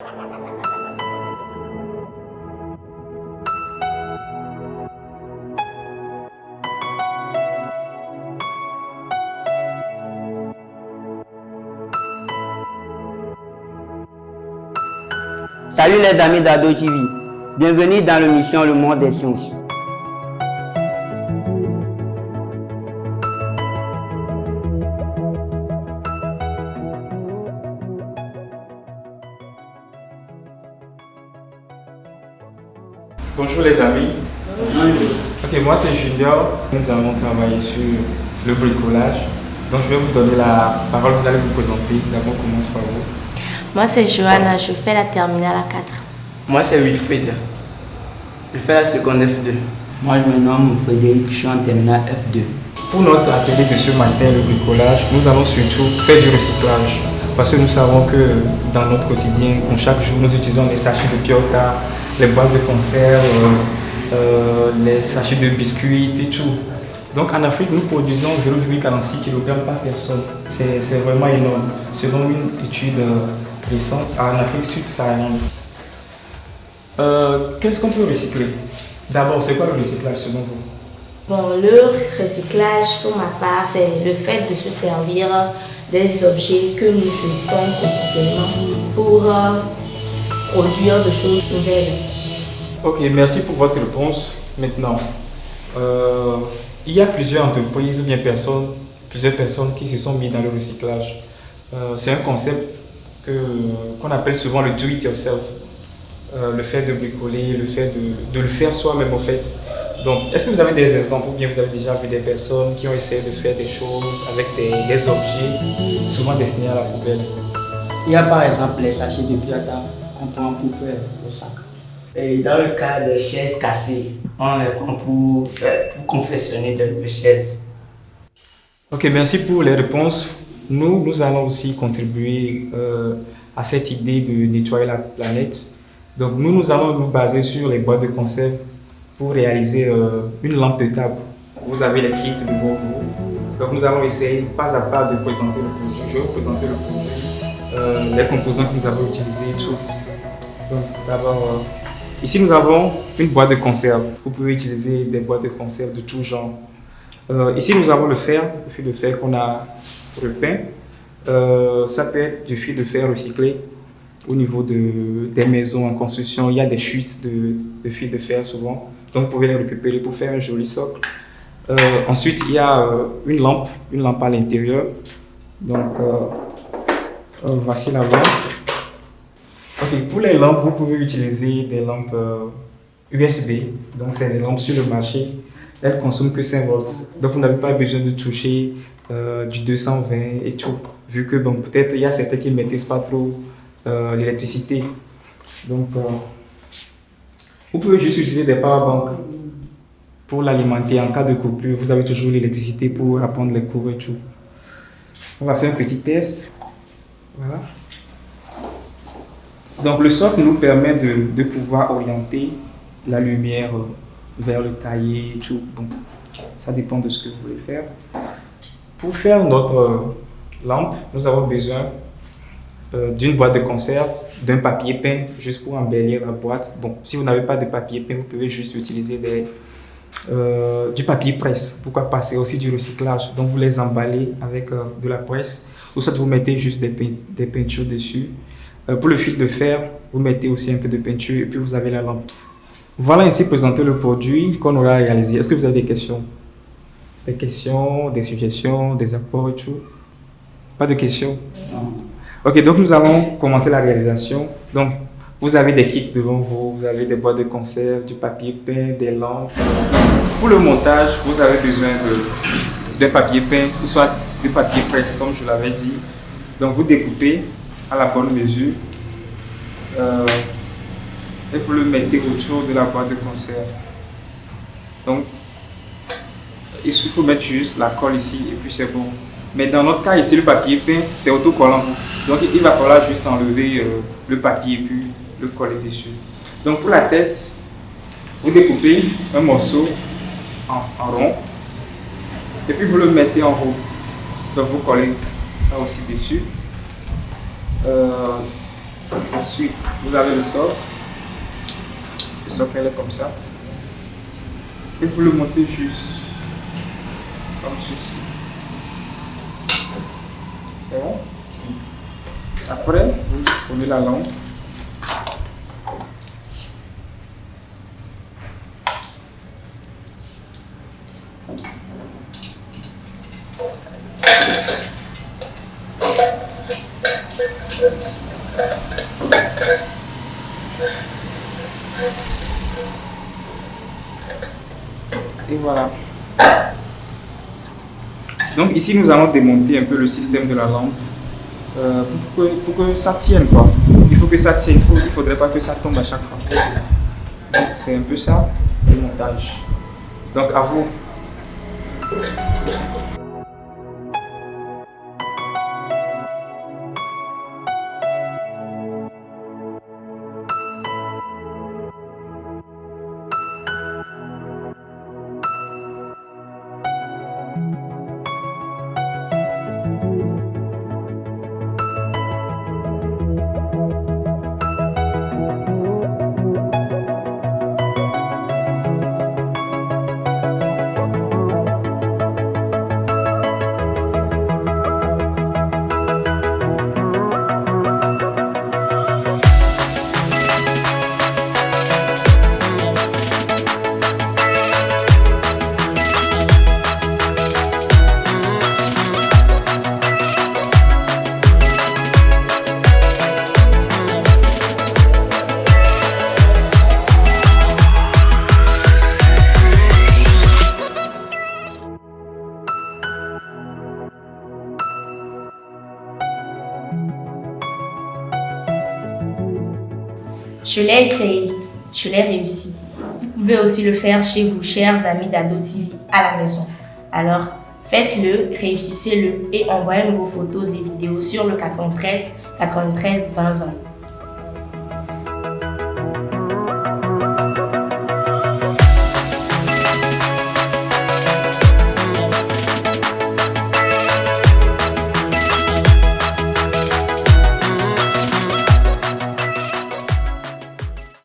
Salut les amis d'Ado TV, bienvenue dans l'émission Le Monde des Sciences. Bonjour les amis. Bonjour. Ok, moi c'est Junior. Nous allons travailler sur le bricolage. Donc je vais vous donner la parole, vous allez vous présenter. D'abord, on commence par vous. Moi c'est Johanna, je fais la terminale à 4. Moi c'est Wilfried, je fais la seconde F2. Moi je me nomme Frédéric, je suis en terminale F2. Pour notre atelier de ce matin, le bricolage, nous allons surtout faire du recyclage. Parce que nous savons que dans notre quotidien, chaque jour, nous utilisons les sachets de Piotta, les boîtes de conserve, les sachets de biscuits et tout. Donc en Afrique, nous produisons 0,46 kg par personne. C'est vraiment énorme. Selon une étude récente, en Afrique subsaharienne. Qu'est-ce qu'on peut recycler? D'abord, c'est quoi le recyclage selon vous? Bon, le recyclage pour ma part, c'est le fait de se servir des objets que nous jetons quotidiennement pour produire des choses nouvelles. Ok, merci pour votre réponse. Maintenant, il y a plusieurs entreprises ou bien plusieurs personnes qui se sont mises dans le recyclage. C'est un concept qu'on appelle souvent le do-it-yourself. Le fait de bricoler, le fait de le faire soi-même au fait. Donc, est-ce que vous avez des exemples ou bien vous avez déjà vu des personnes qui ont essayé de faire des choses avec des objets souvent destinés à la poubelle? Il y a par exemple les sachets de Piotta qu'on prend pour faire des sacs. Et dans le cas des chaises cassées, on les prend pour confectionner de nouvelles chaises. Ok, merci pour les réponses. Nous allons aussi contribuer à cette idée de nettoyer la planète. Donc nous allons nous baser sur les boîtes de conserve pour réaliser une lampe de table. Vous avez les kits devant vous. Donc nous allons essayer pas à pas de présenter le produit. Je vais vous présenter le produit, les composants que nous avons utilisés et tout. Donc d'abord, ici nous avons une boîte de conserve. Vous pouvez utiliser des boîtes de conserve de tout genre. Ici nous avons le fil de fer qu'on a repeint. Ça peut être du fil de fer recyclé. Au niveau des maisons en construction, il y a des chutes de fil de fer souvent. Donc vous pouvez les récupérer pour faire un joli socle. Ensuite, il y a une lampe à l'intérieur. Donc voici la lampe. Ok, pour les lampes, vous pouvez utiliser des lampes USB. Donc c'est des lampes sur le marché. Elles consomment que 5 volts. Donc vous n'avez pas besoin de toucher du 220 et tout. Vu que bon, peut-être il y a certains qui ne maîtrisent pas trop l'électricité. Donc, vous pouvez juste utiliser des powerbanks pour l'alimenter en cas de coupure. Vous avez toujours l'électricité pour apprendre les cours et tout. On va faire un petit test. Voilà. Donc, le socle nous permet de pouvoir orienter la lumière vers le cahier et tout. Bon, ça dépend de ce que vous voulez faire. Pour faire notre lampe, nous avons besoin d'une boîte de conserve, d'un papier peint juste pour embellir la boîte. Bon, si vous n'avez pas de papier peint, vous pouvez juste utiliser du papier presse. Pourquoi pas? C'est aussi du recyclage. Donc vous les emballez avec de la presse ou soit vous mettez juste des peintures dessus. Pour le fil de fer, vous mettez aussi un peu de peinture et puis vous avez la lampe. Voilà ainsi présenté le produit qu'on aura réalisé. Est-ce que vous avez des questions? Des questions, des suggestions, des apports et tout? Pas de questions? Non. Ok, donc nous allons commencer la réalisation. Donc, vous avez des kits devant vous, vous avez des boîtes de conserve, du papier peint, des lampes. Pour le montage, vous avez besoin de papier peint, soit de papier presse, comme je l'avais dit. Donc, vous découpez à la bonne mesure et vous le mettez autour de la boîte de conserve. Donc, il faut mettre juste la colle ici et puis c'est bon. Mais dans notre cas ici, le papier peint, c'est autocollant. Donc il va falloir juste enlever le papier et puis le coller dessus. Donc pour la tête, vous découpez un morceau en rond et puis vous le mettez en haut. Donc vous collez ça aussi dessus. Ensuite, vous avez le socle. Le socle, elle est comme ça. Et vous le montez juste comme ceci. C'est bon? Après, vous prenez la lampe. Et voilà. Donc ici nous allons démonter un peu le système de la lampe pour que ça tienne quoi. Il faut que ça tienne, il ne faudrait pas que ça tombe à chaque fois. Donc c'est un peu ça le montage. Donc à vous. Je l'ai essayé, je l'ai réussi. Vous pouvez aussi le faire chez vous, chers amis d'Ado TV, à la maison. Alors, faites-le, réussissez-le et envoyez-nous vos photos et vidéos sur le 93 93 20 20.